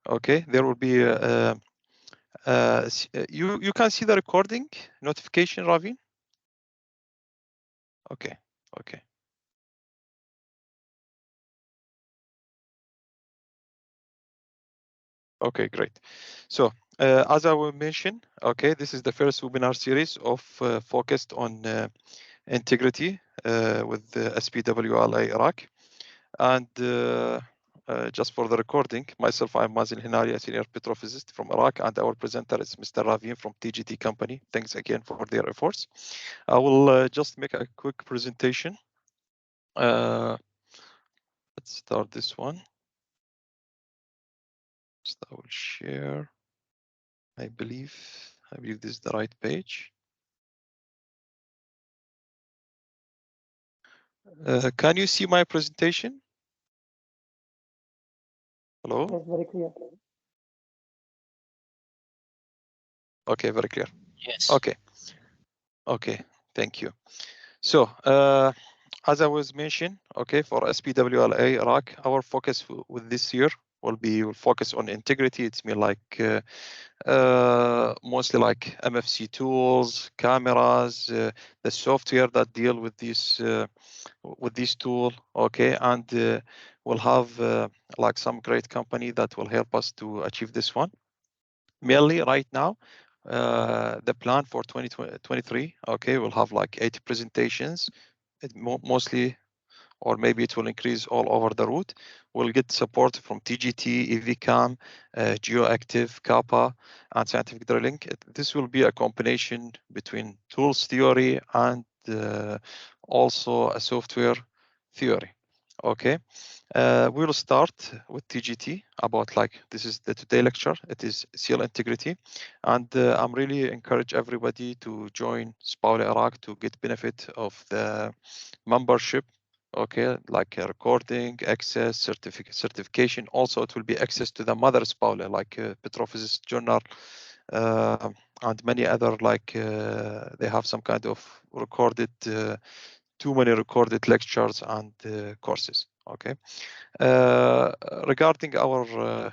Okay, there will be you can see the recording notification, Raveen. Okay, okay. Okay, great. So as I will mention, okay, this is the first webinar series of focused on integrity with the SPWLA Iraq. And just for the recording, myself, I'm Mazin Hinari, a senior petrophysicist from Iraq, and our presenter is Mr. Raveen from TGT company. Thanks again for their efforts. I will just make a quick presentation. Let's start this one. So I will share. I believe this is the right page. Can you see my presentation? Hello? Yes, very clear. Okay, very clear. Yes. Okay. Okay, thank you. So, as I was mentioning, okay, for SPWLA Iraq, our focus with this year will focus on integrity. It's mean like mostly like MFC tools, cameras, the software that deal with this tool, okay, and we'll have like some great company that will help us to achieve this one. Mainly right now, the plan for 2023, okay, we'll have like 80 presentations, mostly, or maybe it will increase all over the route. We'll get support from TGT, EVCAM, GeoActive, Kappa, and scientific drilling. This will be a combination between tools theory and also a software theory. Okay, we'll start with TGT about like this is the today lecture. It is seal integrity, and I'm really encourage everybody to join SPWLA Iraq to get benefit of the membership. Okay, like recording, access, certification. Also, it will be access to the mother SPWLA, like Petrophysicist Journal, and many other like they have some kind of recorded too many recorded lectures and courses. Okay. Regarding our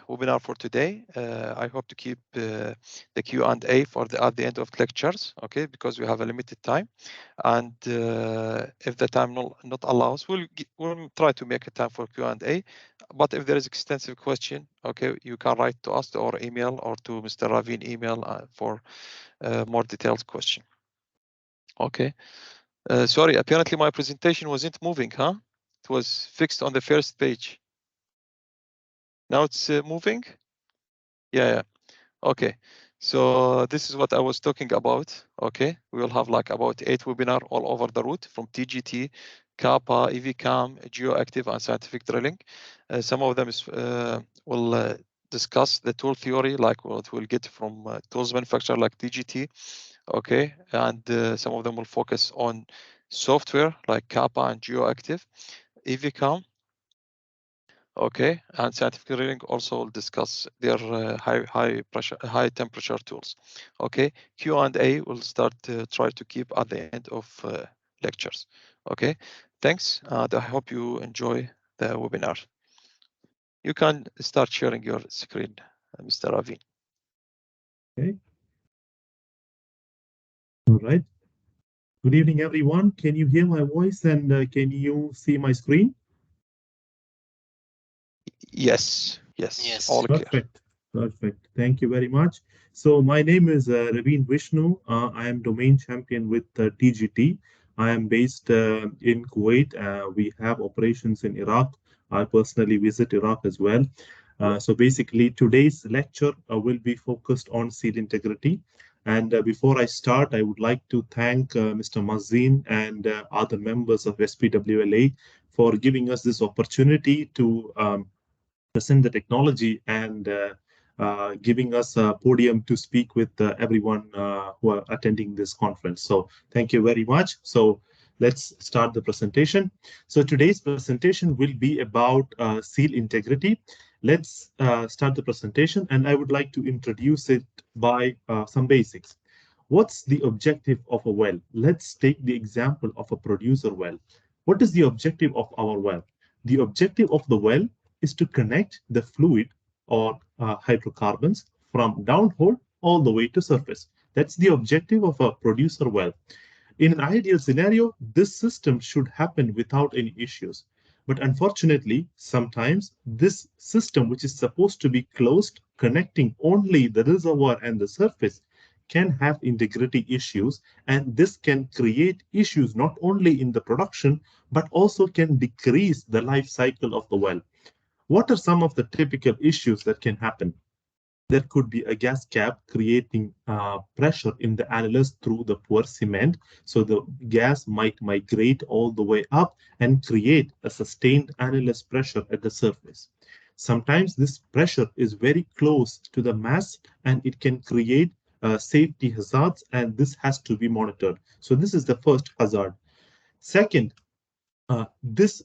webinar for today, I hope to keep the Q&A for at the end of lectures, okay, because we have a limited time, and if the time not allows, we'll try to make a time for Q&A. But if there is extensive question, okay, you can write to us or email or to Mr. Raveen email for more detailed question. Okay. Sorry, apparently my presentation wasn't moving, huh? It was fixed on the first page. Now it's moving? Yeah. Okay. So this is what I was talking about. Okay. We will have like about 8 webinars all over the route from TGT, Kappa, EVCAM, GeoActive, and scientific drilling. Some of them will discuss the tool theory, like what we'll get from tools manufacturer like TGT. Okay. And some of them will focus on software like Kappa and GeoActive, EVCAM. Okay, and scientific drilling also will discuss their high temperature tools. Okay, Q&A will start to try to keep at the end of lectures. Okay, thanks. I hope you enjoy the webinar. You can start sharing your screen, Mr. Raveen. Okay. All right. Good evening, everyone. Can you hear my voice and can you see my screen? Yes. All clear. Perfect. Thank you very much. So my name is Raveen Vishnu. I am domain champion with TGT. I am based in Kuwait. We have operations in Iraq. I personally visit Iraq as well. So basically, today's lecture will be focused on seal integrity. And before I start, I would like to thank Mr. Mazin and other members of SPWLA for giving us this opportunity to present the technology and giving us a podium to speak with everyone who are attending this conference. So thank you very much. So let's start the presentation. So today's presentation will be about seal integrity. Let's start the presentation, and I would like to introduce it by some basics. What's the objective of a well? Let's take the example of a producer well. What is the objective of our well? The objective of the well is to connect the fluid or hydrocarbons from downhole all the way to surface. That's the objective of a producer well. In an ideal scenario, this system should happen without any issues. But unfortunately, sometimes this system, which is supposed to be closed, connecting only the reservoir and the surface, can have integrity issues, and this can create issues not only in the production but also can decrease the life cycle of the well. What are some of the typical issues that can happen? There could be a gas cap creating pressure in the annulus through the poor cement. So the gas might migrate all the way up and create a sustained annulus pressure at the surface. Sometimes this pressure is very close to the mass and it can create safety hazards, and this has to be monitored. So this is the first hazard. Second, this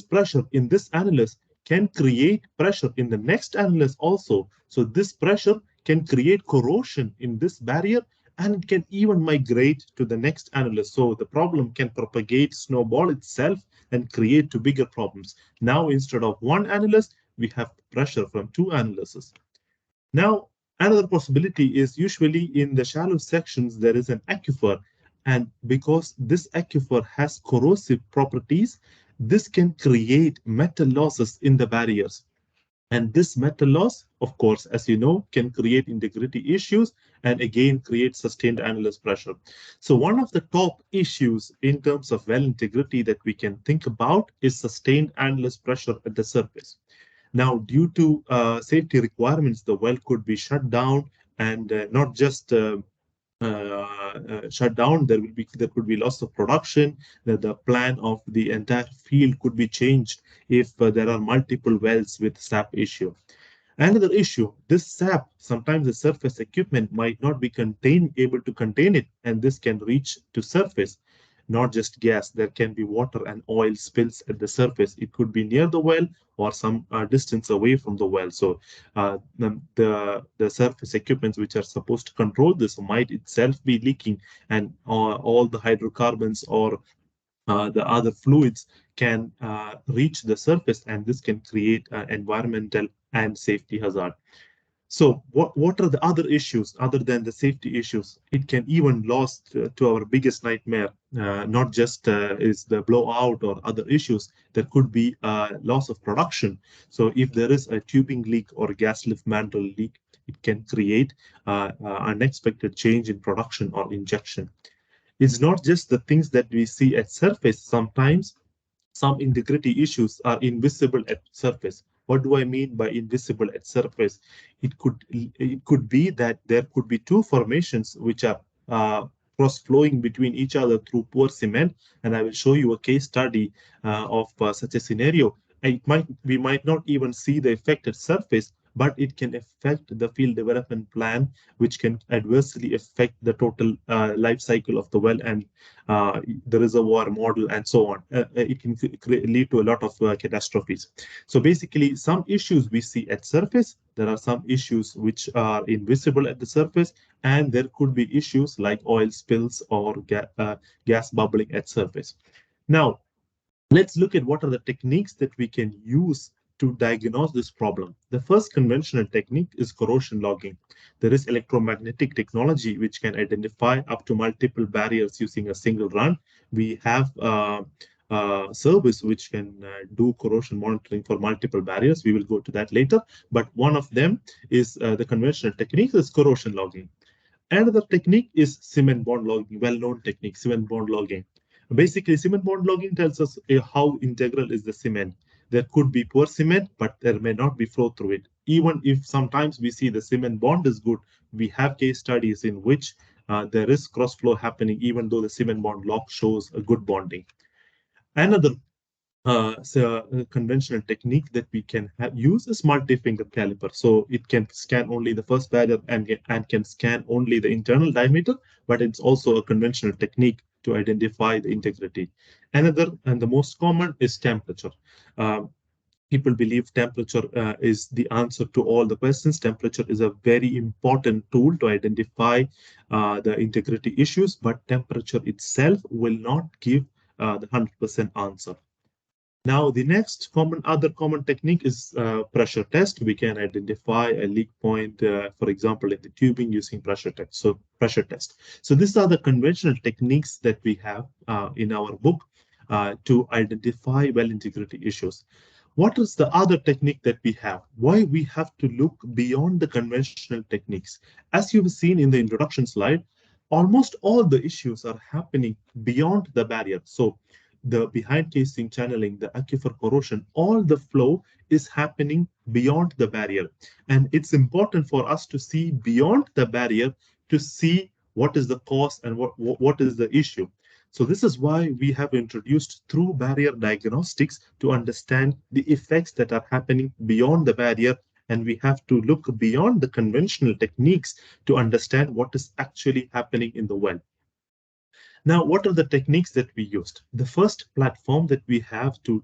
pressure in this annulus can create pressure in the next annulus also. So this pressure can create corrosion in this barrier and it can even migrate to the next annulus. So the problem can propagate, snowball itself, and create two bigger problems. Now, instead of one annulus, we have pressure from two annuluses. Now, another possibility is usually in the shallow sections, there is an aquifer. And because this aquifer has corrosive properties, this can create metal losses in the barriers. And this metal loss, of course, as you know, can create integrity issues and again create sustained annulus pressure. So one of the top issues in terms of well integrity that we can think about is sustained annulus pressure at the surface. Now, due to safety requirements, the well could be shut down, and not just shut down. There could be loss of production. The plan of the entire field could be changed if there are multiple wells with SAP issue. Another issue, this sap, sometimes the surface equipment might not be able to contain it, and this can reach to surface. Not just gas, there can be water and oil spills at the surface. It could be near the well or some distance away from the well. So the surface equipments which are supposed to control this might itself be leaking, and all the hydrocarbons or the other fluids can reach the surface, and this can create environmental and safety hazard. So what are the other issues other than the safety issues? It can even lost to our biggest nightmare, not just is the blowout or other issues. There could be loss of production. So if there is a tubing leak or gas lift mantle leak, it can create unexpected change in production or injection. It's not just the things that we see at surface. Sometimes some integrity issues are invisible at surface. What do I mean by invisible at surface? It could be that there could be two formations which are cross flowing between each other through poor cement, and I will show you a case study of such a scenario. We might not even see the affected surface, but it can affect the field development plan, which can adversely affect the total life cycle of the well and the reservoir model and so on. It can lead to a lot of catastrophes. So basically, some issues we see at surface, there are some issues which are invisible at the surface, and there could be issues like oil spills or gas bubbling at surface. Now, let's look at what are the techniques that we can use to diagnose this problem. The first conventional technique is corrosion logging. There is electromagnetic technology which can identify up to multiple barriers using a single run. We have service which can do corrosion monitoring for multiple barriers. We will go to that later. But one of them is the conventional technique is corrosion logging. Another technique is cement bond logging, well-known technique, cement bond logging. Basically, cement bond logging tells us how integral is the cement. There could be poor cement, but there may not be flow through it. Even if sometimes we see the cement bond is good, we have case studies in which there is cross flow happening, even though the cement bond log shows a good bonding. Another conventional technique that we can use is multi-finger caliper. So it can scan only the first barrier and can scan only the internal diameter, but it's also a conventional technique to identify the integrity. Another and the most common is temperature. People believe temperature is the answer to all the questions. Temperature is a very important tool to identify the integrity issues, but temperature itself will not give the 100% answer. Now, the next other common technique is pressure test. We can identify a leak point, for example, in the tubing using pressure test. So pressure test. So these are the conventional techniques that we have in our book to identify well integrity issues. What is the other technique that we have? Why we have to look beyond the conventional techniques? As you've seen in the introduction slide, almost all the issues are happening beyond the barrier. So the behind casing channeling, the aquifer corrosion, all the flow is happening beyond the barrier. And it's important for us to see beyond the barrier to see what is the cause and what is the issue. So this is why we have introduced through barrier diagnostics to understand the effects that are happening beyond the barrier. And we have to look beyond the conventional techniques to understand what is actually happening in the well. Now, what are the techniques that we used? The first platform that we have to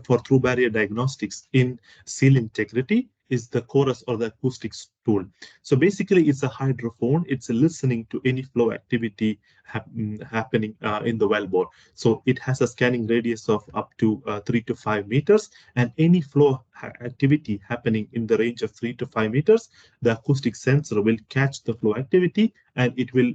for through barrier diagnostics in seal integrity is the chorus or the acoustics tool. So basically, it's a hydrophone. It's listening to any flow activity happening in the wellbore. So it has a scanning radius of up to 3 to 5 meters, and any flow activity happening in the range of 3 to 5 meters, the acoustic sensor will catch the flow activity and it will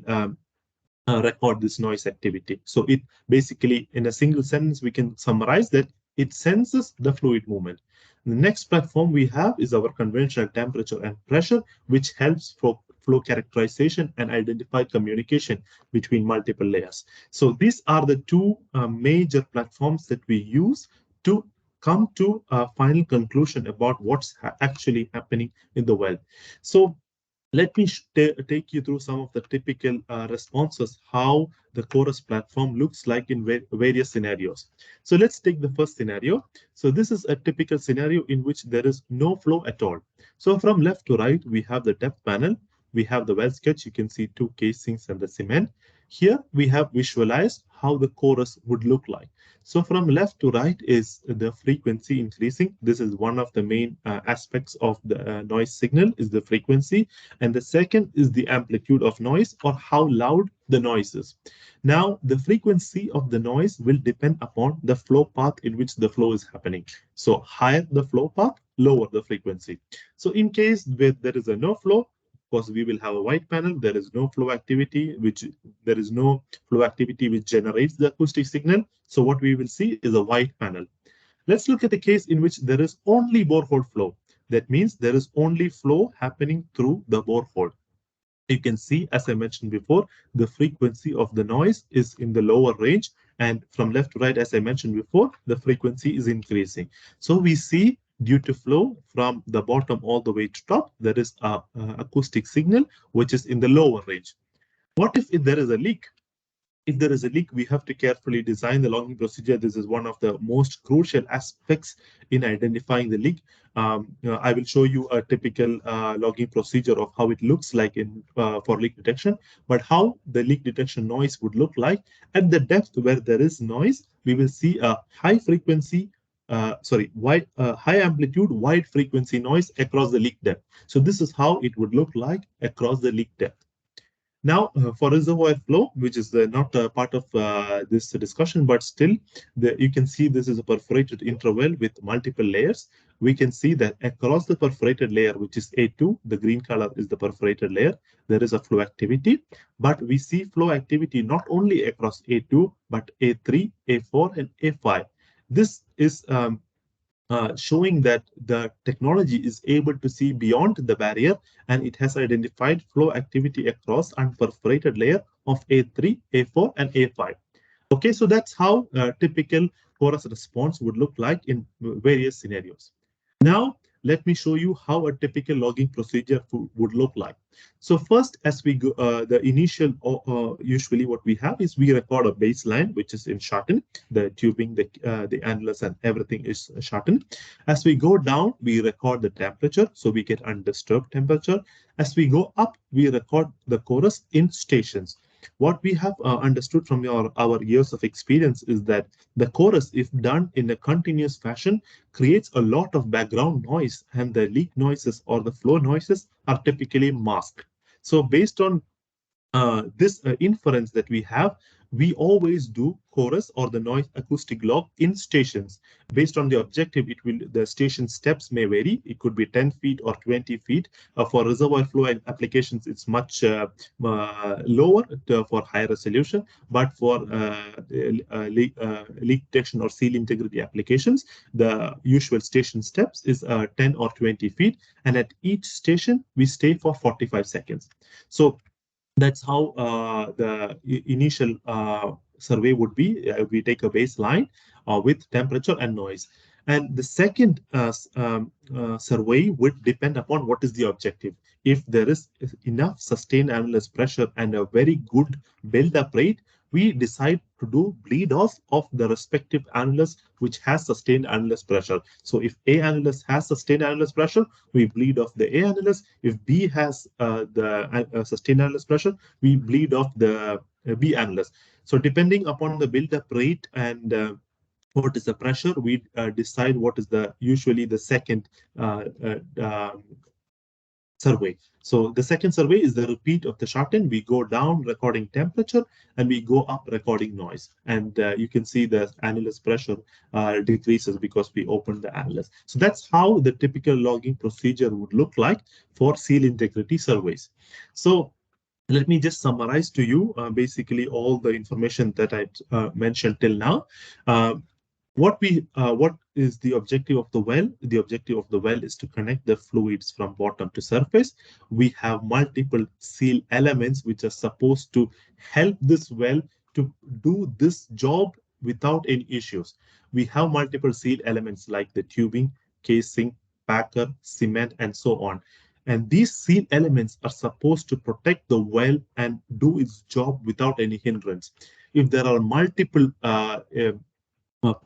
record this noise activity. So it basically, in a single sentence, we can summarize that it senses the fluid movement. The next platform we have is our conventional temperature and pressure, which helps for flow characterization and identify communication between multiple layers. So these are the two major platforms that we use to come to a final conclusion about what's actually happening in the well. So let me take you through some of the typical responses, how the chorus platform looks like in various scenarios. So let's take the first scenario. So this is a typical scenario in which there is no flow at all. So from left to right, we have the depth panel. We have the well sketch. You can see two casings and the cement. Here we have visualized how the chorus would look like. So from left to right is the frequency increasing. This is one of the main aspects of the noise signal is the frequency. And the second is the amplitude of noise or how loud the noise is. Now, the frequency of the noise will depend upon the flow path in which the flow is happening. So higher the flow path, lower the frequency. So in case where there is a no flow, of course, we will have a white panel. There is no flow activity, which generates the acoustic signal. So what we will see is a white panel. Let's look at the case in which there is only borehole flow. That means there is only flow happening through the borehole. You can see, as I mentioned before, the frequency of the noise is in the lower range. And from left to right, as I mentioned before, the frequency is increasing. So we see due to flow from the bottom all the way to top, there is a acoustic signal, which is in the lower range. What if there is a leak? If there is a leak, we have to carefully design the logging procedure. This is one of the most crucial aspects in identifying the leak. I will show you a typical logging procedure of how it looks like for leak detection, but how the leak detection noise would look like. At the depth where there is noise, we will see a high frequency high amplitude, wide frequency noise across the leak depth. So this is how it would look like across the leak depth. Now, for reservoir flow, which is not part of this discussion, but still, you can see this is a perforated interval with multiple layers. We can see that across the perforated layer, which is A2, the green color is the perforated layer, there is a flow activity. But we see flow activity not only across A2, but A3, A4, and A5. This is showing that the technology is able to see beyond the barrier, and it has identified flow activity across unperforated layer of A3, A4, and A5. Okay, so that's how a typical chorus response would look like in various scenarios. Now, let me show you how a typical logging procedure would look like. So first, as we go, the initial, usually what we have is we record a baseline, which is in shorten, the tubing, the annulus and everything is shortened. As we go down, we record the temperature, so we get undisturbed temperature. As we go up, we record the chorus in stations. What we have understood from our years of experience is that the chorus, if done in a continuous fashion, creates a lot of background noise, and the leak noises or the flow noises are typically masked. So based on this inference that we have, we always do chorus or the noise acoustic log in stations. Based on the objective, the station steps may vary. It could be 10 feet or 20 feet. For reservoir flow and applications, it's much lower for high resolution. But for leak detection or seal integrity applications, the usual station steps is 10 or 20 feet. And at each station, we stay for 45 seconds. So that's how the initial survey would be. We take a baseline with temperature and noise. And the second survey would depend upon what is the objective. If there is enough sustained annulus pressure and a very good build-up rate, we decide to do bleed off of the respective annulus which has sustained annulus pressure. So if A annulus has sustained annulus pressure, we bleed off the A annulus. If B has the sustained annulus pressure, we bleed off the B annulus. So depending upon the build-up rate and what is the pressure, we decide what is the usually the second uh, uh, um, survey. So the second survey is the repeat of the shorten. We go down recording temperature and we go up recording noise. And you can see the annulus pressure decreases because we open the annulus. So that's how the typical logging procedure would look like for seal integrity surveys. So let me just summarize to you basically all the information that I mentioned till now. Uh, what is the objective of the well? The objective of the well is to connect the fluids from bottom to surface. We have multiple seal elements which are supposed to help this well to do this job without any issues. We have multiple seal elements like the tubing, casing, packer, cement, and so on. And these seal elements are supposed to protect the well and do its job without any hindrance. If there are multiple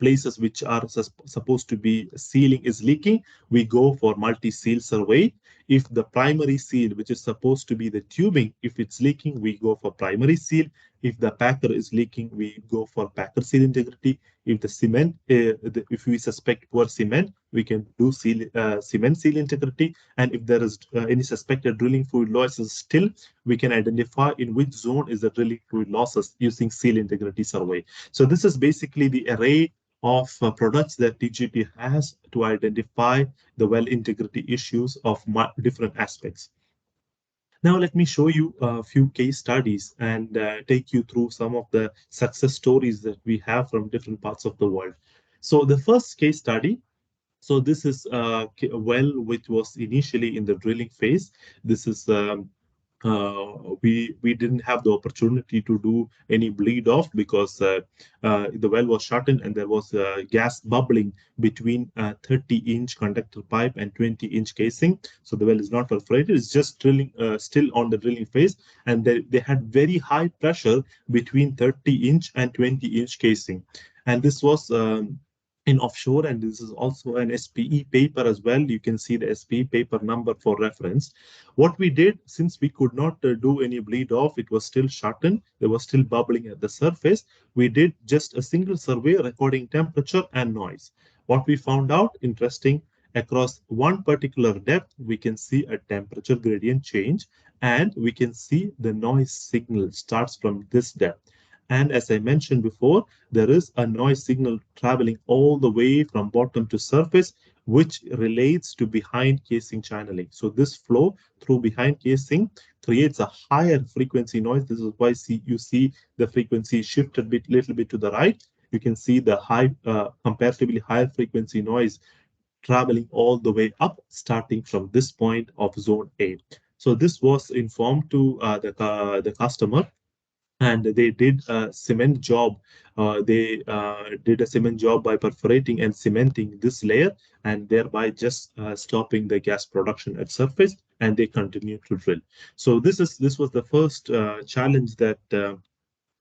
places which are supposed to be sealing is leaking, we go for multi-seal survey. If the primary seal, which is supposed to be the tubing, if it's leaking, we go for primary seal. If the packer is leaking, we go for packer seal integrity. If the cement, if we suspect poor cement, we can do cement seal integrity. And if there is any suspected drilling fluid losses still, we can identify in which zone is the drilling fluid losses using seal integrity survey. So this is basically the array of products that TGT has to identify the well integrity issues of different aspects. Now, let me show you a few case studies and take you through some of the success stories that we have from different parts of the world. So the first case study, so this is a well which was initially in the drilling phase. This is we didn't have the opportunity to do any bleed off because the well was shortened and there was gas bubbling between 30-inch conductor pipe and 20-inch casing. So the well is not perforated; it's just drilling, still on the drilling phase, and they had very high pressure between 30-inch and 20-inch casing, and this was. In offshore, and this is also an SPE paper as well. You can see the SPE paper number for reference. What we did, since we could not do any bleed off, it was still shortened, there was still bubbling at the surface. We did just a single survey recording temperature and noise. What we found out, interesting, across one particular depth, we can see a temperature gradient change, and we can see the noise signal starts from this depth. And as I mentioned before, there is a noise signal traveling all the way from bottom to surface, which relates to behind casing channeling. So this flow through behind casing creates a higher frequency noise. This is why you see the frequency shift a little bit to the right. You can see the comparatively higher frequency noise traveling all the way up, starting from this point of zone A. So this was informed to the customer, and they did a cement job. They did a cement job by perforating and cementing this layer, and thereby just stopping the gas production at surface, and they continue to drill. So this was the first challenge that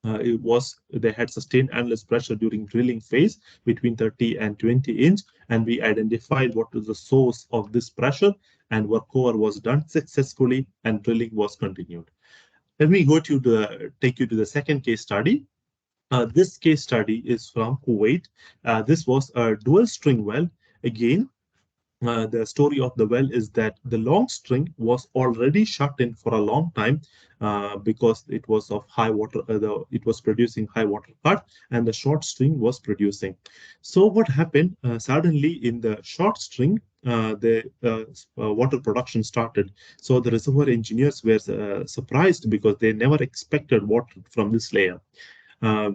it was they had sustained annulus pressure during drilling phase between 30 and 20 inch, and we identified what was the source of this pressure, and workover was done successfully, and drilling was continued. Let me take you to the second case study. This case study is from Kuwait. This was a dual string well. Again, the story of the well is that the long string was already shut in for a long time because it was of high water, it was producing high water cut, and the short string was producing. So what happened suddenly in the short string, the water production started. So the reservoir engineers were surprised because they never expected water from this layer. Uh,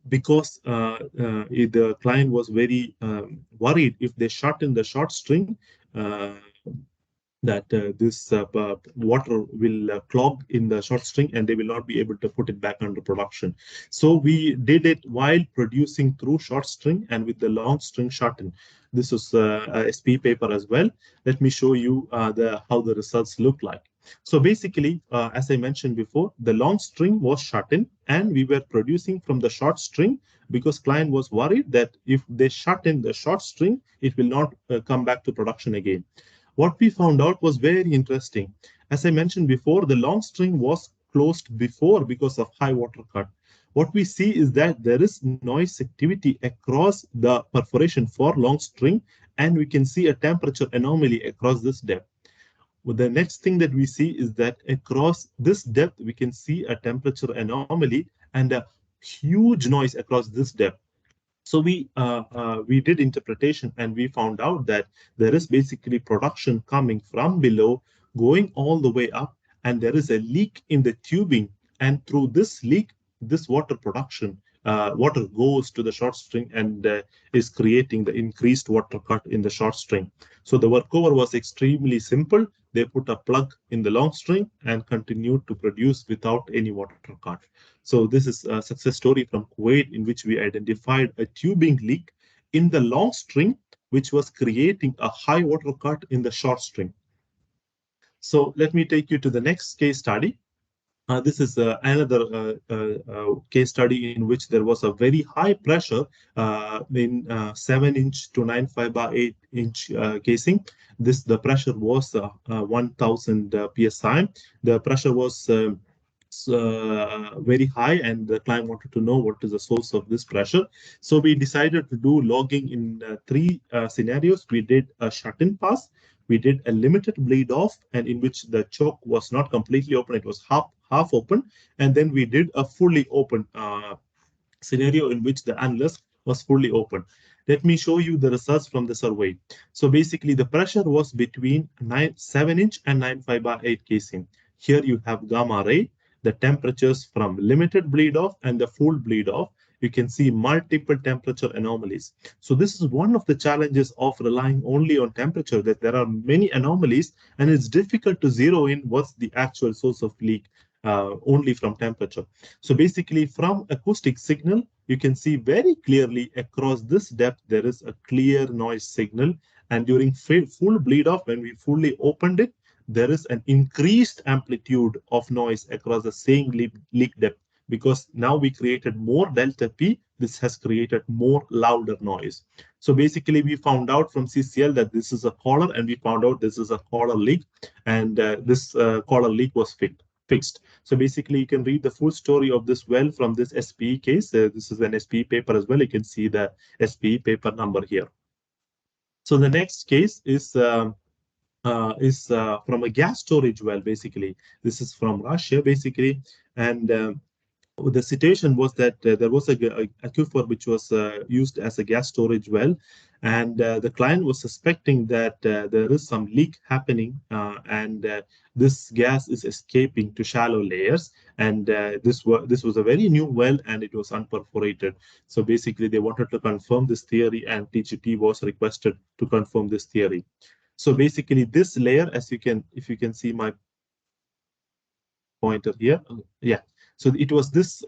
because the client was very worried if they shut in the short string, uh, that this water will clog in the short string and they will not be able to put it back under production. So we did it while producing through short string and with the long string shortened. This is a SP paper as well. Let me show you the how the results look like. So basically, as I mentioned before, the long string was shortened and we were producing from the short string because client was worried that if they shut in the short string, it will not come back to production again. What we found out was very interesting. As I mentioned before, the long string was closed before because of high water cut. What we see is that there is noise activity across the perforation for long string, and we can see a temperature anomaly across this depth. Well, the next thing that we see is that across this depth, we can see a temperature anomaly and a huge noise across this depth. So we did interpretation and we found out that there is basically production coming from below, going all the way up, and there is a leak in the tubing. And through this leak, this water production, water goes to the short string and is creating the increased water cut in the short string. So the workover was extremely simple. They put a plug in the long string and continued to produce without any water cut. So this is a success story from Kuwait in which we identified a tubing leak in the long string, which was creating a high water cut in the short string. So let me take you to the next case study. This is another case study in which there was a very high pressure in 7-inch to 9.5 by 8-inch casing. The pressure was 1,000 psi. The pressure was very high, and the client wanted to know what is the source of this pressure. So we decided to do logging in three scenarios. We did a shut-in pass, we did a limited bleed off, and in which the choke was not completely open, it was half open, and then we did a fully open scenario in which the annulus was fully open. Let me show you the results from the survey. So basically, the pressure was between 7-inch and 9.5 by 8 casing. Here you have gamma ray, the temperatures from limited bleed off and the full bleed off. You can see multiple temperature anomalies. So this is one of the challenges of relying only on temperature, that there are many anomalies and it's difficult to zero in what's the actual source of leak only from temperature. So basically from acoustic signal, you can see very clearly across this depth, there is a clear noise signal. And during full bleed off, when we fully opened it, there is an increased amplitude of noise across the same leak depth, because now we created more delta P. This has created more louder noise. So basically we found out from CCL that this is a collar, and we found out this is a collar leak, and this collar leak was fixed. So basically you can read the full story of this well from this SPE case. This is an SPE paper as well. You can see the SPE paper number here. So the next case is from a gas storage well. Basically, this is from Russia, basically, and the situation was that there was a aquifer which was used as a gas storage well, and the client was suspecting that there is some leak happening, and this gas is escaping to shallow layers. And this was a very new well, and it was unperforated. So basically, they wanted to confirm this theory, and TGT was requested to confirm this theory. So basically, this layer, as you can, if you can see my pointer here. Yeah. So it was this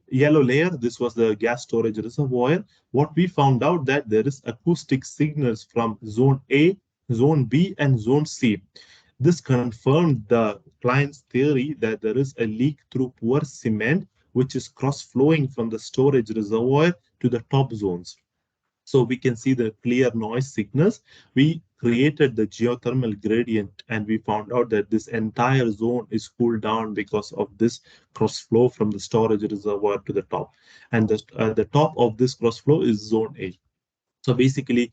yellow layer. This was the gas storage reservoir. What we found out that there is acoustic signals from zone A, zone B, and zone C. This confirmed the client's theory that there is a leak through poor cement, which is cross-flowing from the storage reservoir to the top zones. So we can see the clear noise signals. We created the geothermal gradient, and we found out that this entire zone is cooled down because of this cross flow from the storage reservoir to the top. And the top of this cross flow is zone A. So basically,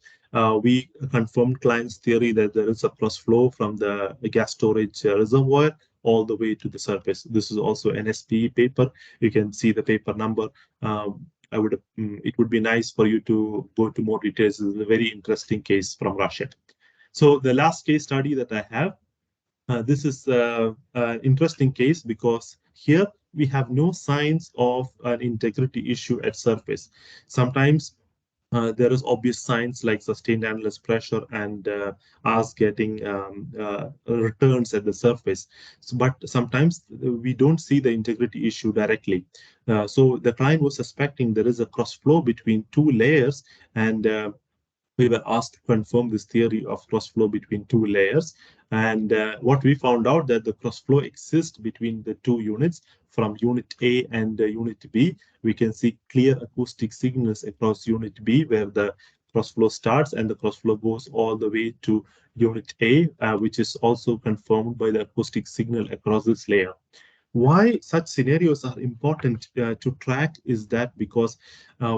we confirmed client's theory that there is a cross flow from the gas storage reservoir all the way to the surface. This is also an SPE paper. You can see the paper number. It would be nice for you to go to more details. This is a very interesting case from Russia. So the last case study that I have, this is an interesting case because here we have no signs of an integrity issue at surface. Sometimes there is obvious signs like sustained endless pressure and us getting returns at the surface. But sometimes we don't see the integrity issue directly. So the client was suspecting there is a cross flow between two layers, and we were asked to confirm this theory of cross flow between two layers. And what we found out that the cross flow exists between the two units from unit A and unit B. We can see clear acoustic signals across unit B where the cross flow starts and the cross flow goes all the way to unit A, which is also confirmed by the acoustic signal across this layer. Why such scenarios are important to track is that because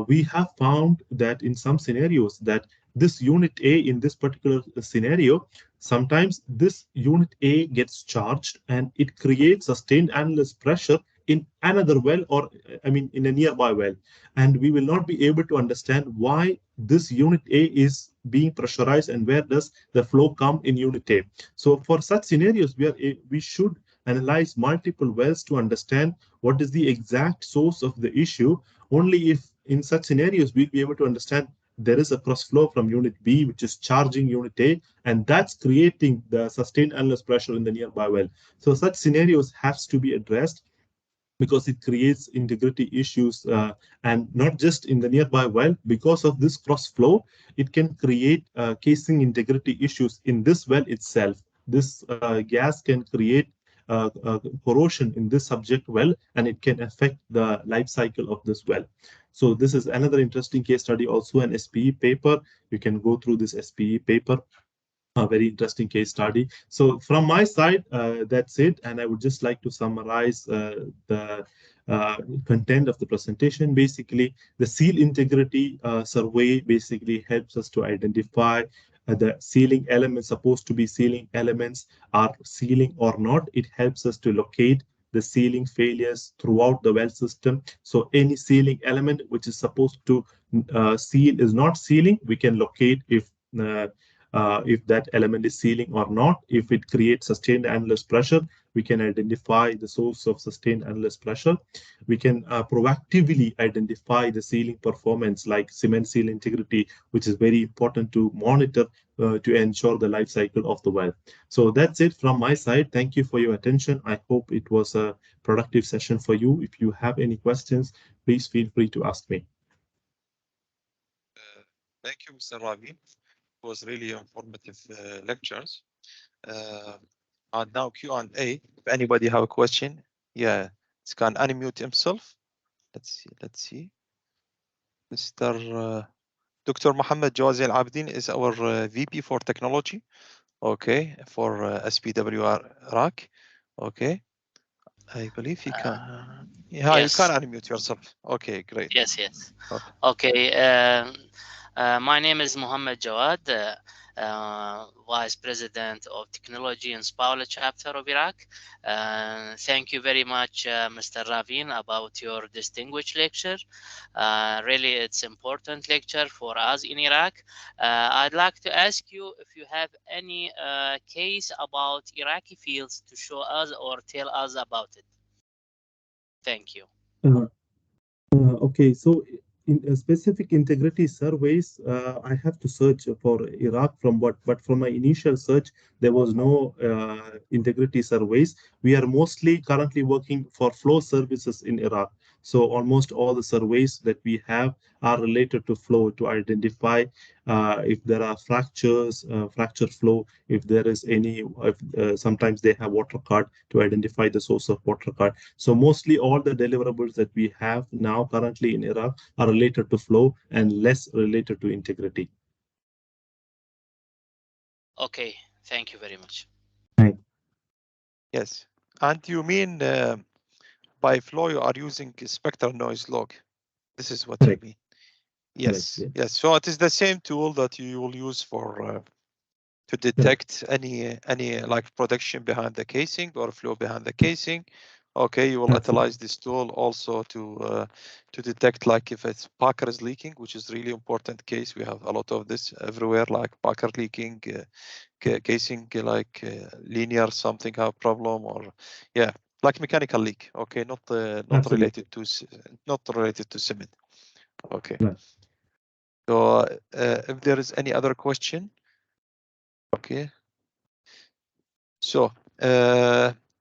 we have found that in some scenarios that this unit A in this particular scenario, sometimes this unit A gets charged and it creates sustained endless pressure in another well, or I mean in a nearby well, and we will not be able to understand why this unit A is being pressurized and where does the flow come in unit A. So for such scenarios we should analyze multiple wells to understand what is the exact source of the issue. Only if in such scenarios we'll be able to understand there is a cross flow from unit B, which is charging unit A, and that's creating the sustained endless pressure in the nearby well. So such scenarios has to be addressed because it creates integrity issues, and not just in the nearby well. Because of this cross flow, it can create casing integrity issues in this well itself. This gas can create corrosion in this subject well, and it can affect the life cycle of this well. So this is another interesting case study, also an SPE paper. You can go through this SPE paper, a very interesting case study. So from my side, that's it. And I would just like to summarize the content of the presentation. Basically, the seal integrity survey basically helps us to identify the sealing elements, supposed to be sealing elements, are sealing or not. It helps us to locate the sealing failures throughout the well system. So any sealing element which is supposed to seal is not sealing, we can locate if that element is sealing or not. If it creates sustained endless pressure, we can identify the source of sustained endless pressure. We can proactively identify the sealing performance like cement seal integrity, which is very important to monitor to ensure the life cycle of the well. So that's it from my side. Thank you for your attention. I hope it was a productive session for you. If you have any questions, please feel free to ask me. Thank you, Mr. Raveen. It was really informative lectures. And now Q&A. If anybody have a question, yeah, it can unmute himself. Let's see. Mr. Dr. Mohammed Jawazi Al-Abdin is our VP for technology. Okay, for SPWLA. Okay, I believe he can. Yeah, Yes. you can unmute yourself. Okay, great. Yes. Okay. My name is Mohammed Jawad, Vice President of Technology in SPWLA chapter of Iraq. Thank you very much, Mr. Raveen, about your distinguished lecture. Really, it's important lecture for us in Iraq. I'd like to ask you if you have any case about Iraqi fields to show us or tell us about it. Thank you. Okay, so in specific integrity surveys, I have to search for Iraq but from my initial search, there was no integrity surveys. We are mostly currently working for flow services in Iraq. So almost all the surveys that we have are related to flow to identify if there are fractures, fracture flow, if there is any, sometimes they have water cut to identify the source of water cut. So mostly all the deliverables that we have now currently in Iraq are related to flow and less related to integrity. Okay, thank you very much. Thanks. Yes, and you mean by flow you are using spectral noise log. This is what Correct. you mean. Yes, Correct, yes. So it is the same tool that you will use for to detect any like production behind the casing or flow behind the casing. Okay, you will Absolutely. utilize this tool also to detect like if it's Packer is leaking, which is really important case. We have a lot of this everywhere, like Packer leaking, casing like linear something have problem, or yeah, like mechanical leak. Okay, not Absolutely. not related to cement. Okay. Right. So if there is any other question, okay. So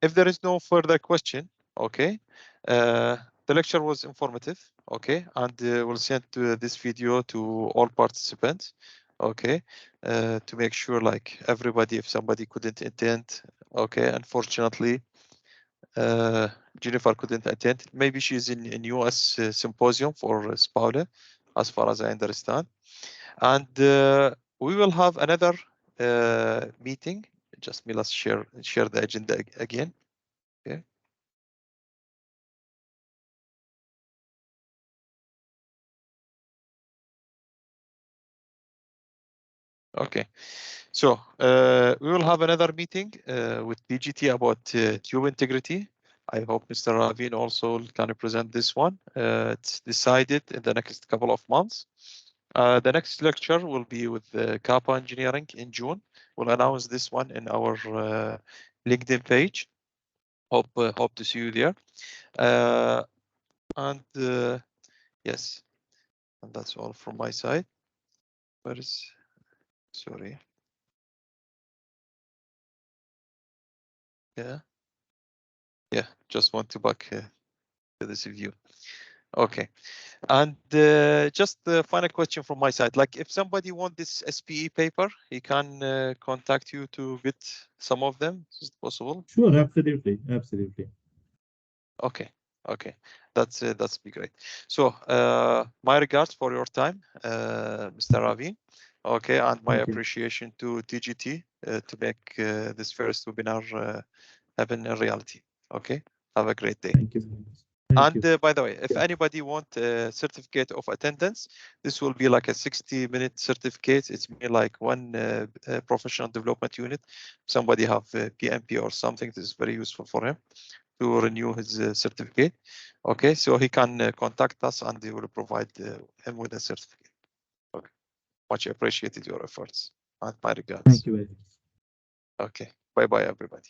if there is no further question, okay, the lecture was informative, okay, and we'll send this video to all participants, okay, to make sure like everybody, if somebody couldn't attend, okay, unfortunately, Jennifer couldn't attend. Maybe she's in US symposium for SPWLA, as far as I understand. And we will have another meeting. Just let's share the agenda again. Okay. Okay. So we will have another meeting with TGT about tube integrity. I hope Mr. Raveen also can present this one. It's decided in the next couple of months. The next lecture will be with Kappa Engineering in June. We'll announce this one in our LinkedIn page. Hope to see you there. And yes, and that's all from my side. Where is, sorry. Yeah, just want to back to this view. Okay, and just the final question from my side. Like, if somebody want this SPE paper, he can contact you to get some of them. Is it possible? Sure, absolutely, absolutely. Okay, okay, that's be great. So my regards for your time, Mr. Raveen. Okay, and my Thank you. appreciation to TGT to make this first webinar happen in reality. Okay, have a great day. Thank you very much. Thank And you. by the way, if anybody want a certificate of attendance, this will be like a 60-minute certificate. It's me like one professional development unit. Somebody have PMP or something. This is very useful for him to renew his certificate. Okay, so he can contact us and we will provide him with a certificate. Okay, much appreciated your efforts and my regards. Thank you very much. Okay, bye bye everybody.